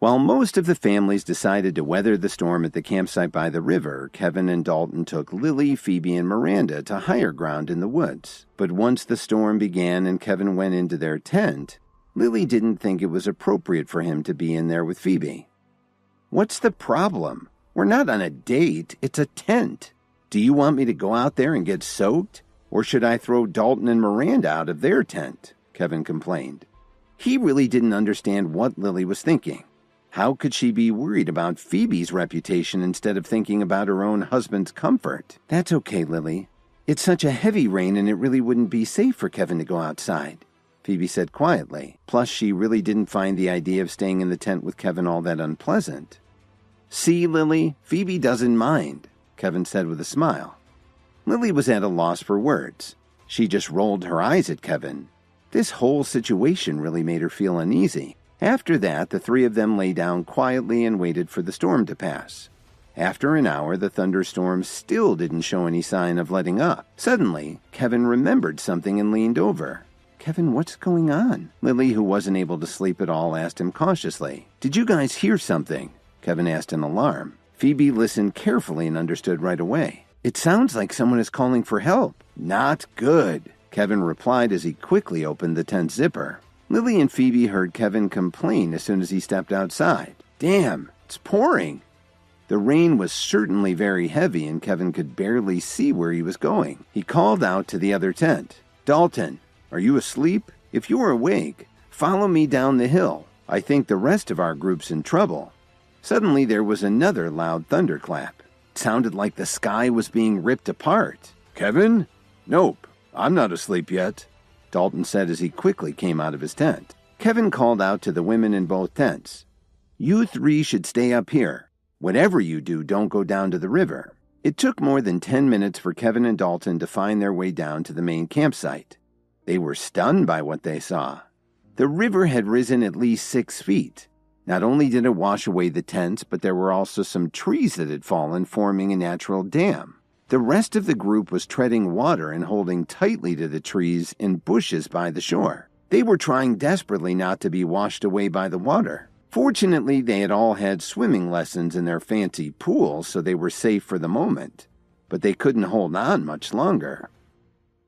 While most of the families decided to weather the storm at the campsite by the river, Kevin and Dalton took Lily, Phoebe, and Miranda to higher ground in the woods. But once the storm began and Kevin went into their tent, Lily didn't think it was appropriate for him to be in there with Phoebe. "What's the problem? We're not on a date, it's a tent. Do you want me to go out there and get soaked? Or should I throw Dalton and Miranda out of their tent?" Kevin complained. He really didn't understand what Lily was thinking. How could she be worried about Phoebe's reputation instead of thinking about her own husband's comfort? "That's okay, Lily. It's such a heavy rain and it really wouldn't be safe for Kevin to go outside," Phoebe said quietly. Plus, she really didn't find the idea of staying in the tent with Kevin all that unpleasant. "See, Lily, Phoebe doesn't mind," Kevin said with a smile. Lily was at a loss for words. She just rolled her eyes at Kevin. This whole situation really made her feel uneasy. After that, the three of them lay down quietly and waited for the storm to pass. After an hour, the thunderstorm still didn't show any sign of letting up. Suddenly, Kevin remembered something and leaned over. "Kevin, what's going on?" Lily, who wasn't able to sleep at all, asked him cautiously. "Did you guys hear something?" Kevin asked in alarm. Phoebe listened carefully and understood right away. "It sounds like someone is calling for help." "Not good," Kevin replied as he quickly opened the tent zipper. Lily and Phoebe heard Kevin complain as soon as he stepped outside. "Damn, it's pouring." The rain was certainly very heavy and Kevin could barely see where he was going. He called out to the other tent. "Dalton, are you asleep? If you're awake, follow me down the hill. I think the rest of our group's in trouble." Suddenly there was another loud thunderclap. It sounded like the sky was being ripped apart. "Kevin? Nope, I'm not asleep yet," Dalton said as he quickly came out of his tent. Kevin called out to the women in both tents. "You three should stay up here. Whatever you do, don't go down to the river." It took more than 10 minutes for Kevin and Dalton to find their way down to the main campsite. They were stunned by what they saw. The river had risen at least 6 feet. Not only did it wash away the tents, but there were also some trees that had fallen, forming a natural dam. The rest of the group was treading water and holding tightly to the trees and bushes by the shore. They were trying desperately not to be washed away by the water. Fortunately, they had all had swimming lessons in their fancy pools, so they were safe for the moment. But they couldn't hold on much longer.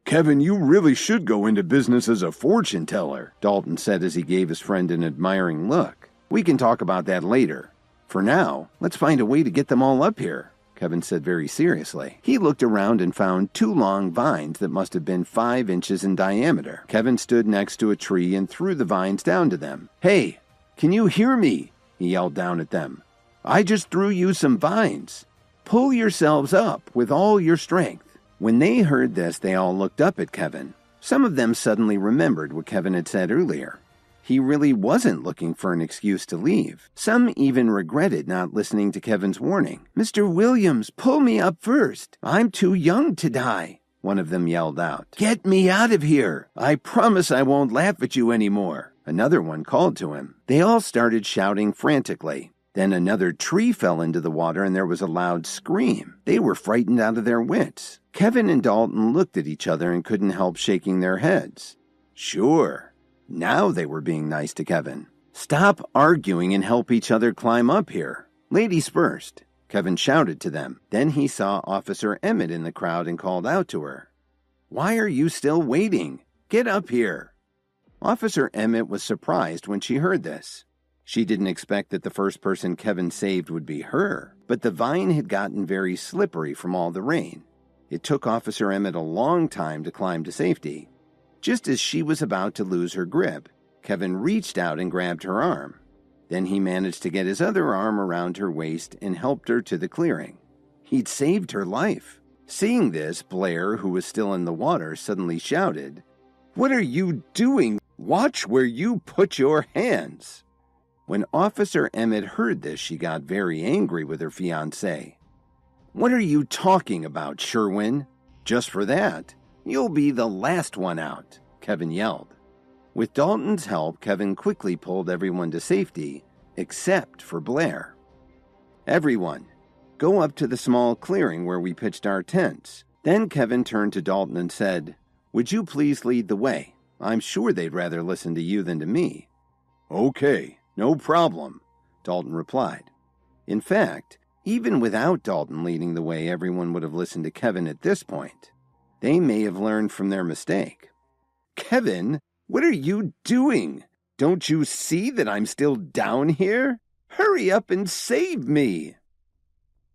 "Kevin, you really should go into business as a fortune teller," Dalton said as he gave his friend an admiring look. "We can talk about that later. For now, let's find a way to get them all up here," Kevin said very seriously. He looked around and found 2 long vines that must have been 5 inches in diameter. Kevin stood next to a tree and threw the vines down to them. "Hey, can you hear me?" he yelled down at them. "I just threw you some vines. Pull yourselves up with all your strength." When they heard this, they all looked up at Kevin. Some of them suddenly remembered what Kevin had said earlier. He really wasn't looking for an excuse to leave. Some even regretted not listening to Kevin's warning. "Mr. Williams, pull me up first. I'm too young to die," one of them yelled out. "Get me out of here. I promise I won't laugh at you anymore," another one called to him. They all started shouting frantically. Then another tree fell into the water and there was a loud scream. They were frightened out of their wits. Kevin and Dalton looked at each other and couldn't help shaking their heads. Sure. Now they were being nice to Kevin. "Stop arguing and help each other climb up here. Ladies first," Kevin shouted to them. Then he saw Officer Emmett in the crowd and called out to her. "Why are you still waiting? Get up here." Officer Emmett was surprised when she heard this. She didn't expect that the first person Kevin saved would be her, but the vine had gotten very slippery from all the rain. It took Officer Emmett a long time to climb to safety. Just as she was about to lose her grip, Kevin reached out and grabbed her arm. Then he managed to get his other arm around her waist and helped her to the clearing. He'd saved her life. Seeing this, Blair, who was still in the water, suddenly shouted, "What are you doing? Watch where you put your hands." When Officer Emmett heard this, she got very angry with her fiancé. "What are you talking about, Sherwin? Just for that, you'll be the last one out," Kevin yelled. With Dalton's help, Kevin quickly pulled everyone to safety, except for Blair. "Everyone, go up to the small clearing where we pitched our tents." Then Kevin turned to Dalton and said, "Would you please lead the way? I'm sure they'd rather listen to you than to me." "Okay, no problem," Dalton replied. In fact, even without Dalton leading the way, everyone would have listened to Kevin at this point. They may have learned from their mistake. Kevin, what are you doing? Don't you see that I'm still down here? Hurry up and save me.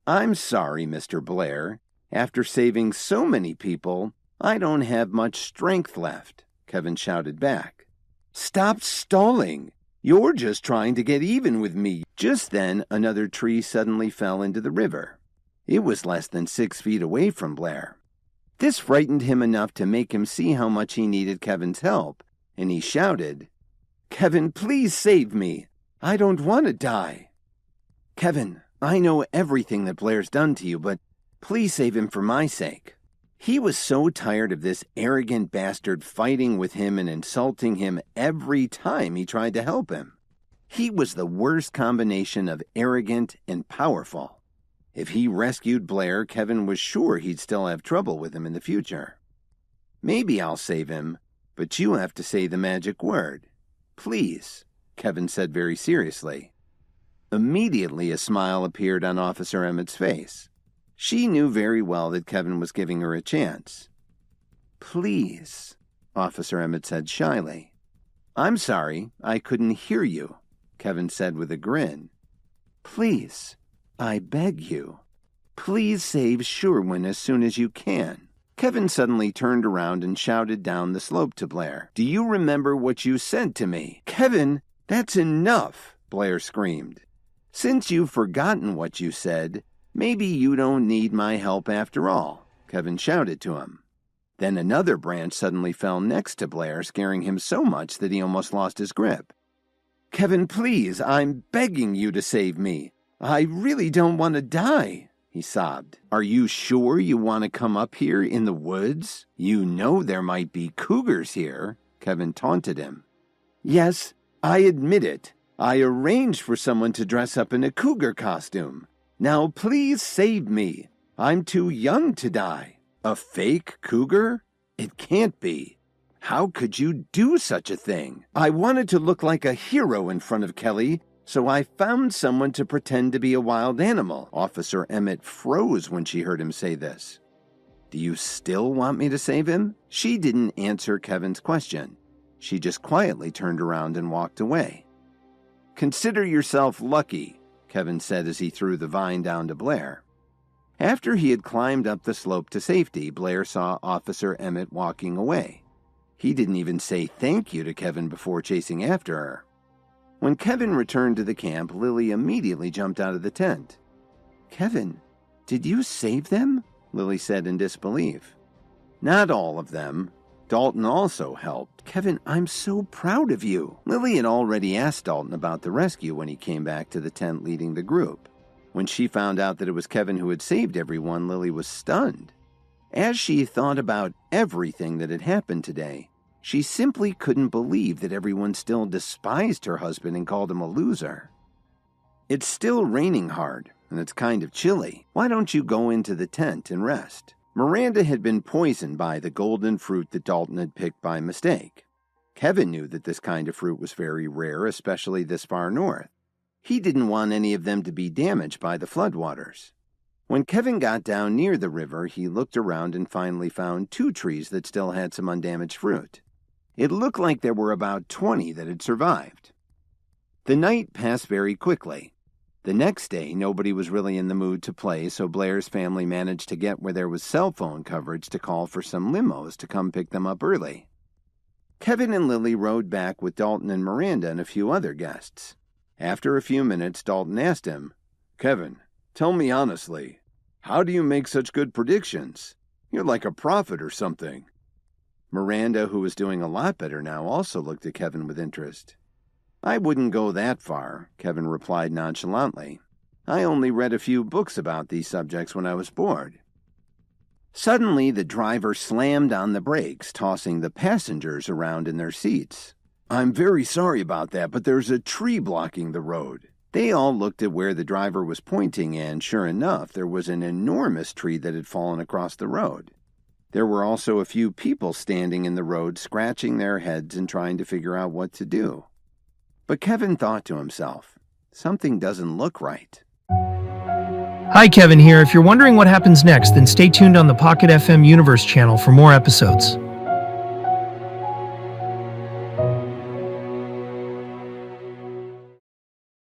I'm sorry, Mr. Blair. After saving so many people, I don't have much strength left, Kevin shouted back. Stop stalling. You're just trying to get even with me. Just then, another tree suddenly fell into the river. It was less than 6 feet away from Blair. This frightened him enough to make him see how much he needed Kevin's help, and he shouted, Kevin, please save me. I don't want to die. Kevin, I know everything that Blair's done to you, but please save him for my sake. He was so tired of this arrogant bastard fighting with him and insulting him every time he tried to help him. He was the worst combination of arrogant and powerful. If he rescued Blair, Kevin was sure he'd still have trouble with him in the future. Maybe I'll save him, but you have to say the magic word. Please, Kevin said very seriously. Immediately a smile appeared on Officer Emmett's face. She knew very well that Kevin was giving her a chance. Please, Officer Emmett said shyly. I'm sorry, I couldn't hear you, Kevin said with a grin. Please, I beg you. Please save Sherwin as soon as you can. Kevin suddenly turned around and shouted down the slope to Blair. Do you remember what you said to me? Kevin, that's enough, Blair screamed. Since you've forgotten what you said, maybe you don't need my help after all, Kevin shouted to him. Then another branch suddenly fell next to Blair, scaring him so much that he almost lost his grip. Kevin, please, I'm begging you to save me. I really don't want to die, he sobbed. Are you sure you want to come up here in the woods? You know there might be cougars here, Kevin taunted him. Yes, I admit it. I arranged for someone to dress up in a cougar costume. Now please save me. I'm too young to die. A fake cougar? It can't be. How could you do such a thing? I wanted to look like a hero in front of Kelly, so I found someone to pretend to be a wild animal. Officer Emmett froze when she heard him say this. Do you still want me to save him? She didn't answer Kevin's question. She just quietly turned around and walked away. Consider yourself lucky, Kevin said as he threw the vine down to Blair. After he had climbed up the slope to safety, Blair saw Officer Emmett walking away. He didn't even say thank you to Kevin before chasing after her. When Kevin returned to the camp, Lily immediately jumped out of the tent. Kevin, did you save them? Lily said in disbelief. Not all of them. Dalton also helped. Kevin, I'm so proud of you. Lily had already asked Dalton about the rescue when he came back to the tent leading the group. When she found out that it was Kevin who had saved everyone, Lily was stunned. As she thought about everything that had happened today, she simply couldn't believe that everyone still despised her husband and called him a loser. It's still raining hard, and it's kind of chilly. Why don't you go into the tent and rest? Miranda had been poisoned by the golden fruit that Dalton had picked by mistake. Kevin knew that this kind of fruit was very rare, especially this far north. He didn't want any of them to be damaged by the floodwaters. When Kevin got down near the river, he looked around and finally found 2 trees that still had some undamaged fruit. It looked like there were about 20 that had survived. The night passed very quickly. The next day, nobody was really in the mood to play, so Blair's family managed to get where there was cell phone coverage to call for some limos to come pick them up early. Kevin and Lily rode back with Dalton and Miranda and a few other guests. After a few minutes, Dalton asked him, Kevin, tell me honestly, how do you make such good predictions? You're like a prophet or something. Miranda, who was doing a lot better now, also looked at Kevin with interest. I wouldn't go that far, Kevin replied nonchalantly. I only read a few books about these subjects when I was bored. Suddenly, the driver slammed on the brakes, tossing the passengers around in their seats. I'm very sorry about that, but there's a tree blocking the road. They all looked at where the driver was pointing, and sure enough, there was an enormous tree that had fallen across the road. There were also a few people standing in the road, scratching their heads and trying to figure out what to do. But Kevin thought to himself, Something doesn't look right. Hi, Kevin here. If you're wondering what happens next, then stay tuned on the Pocket FM Universe channel for more episodes.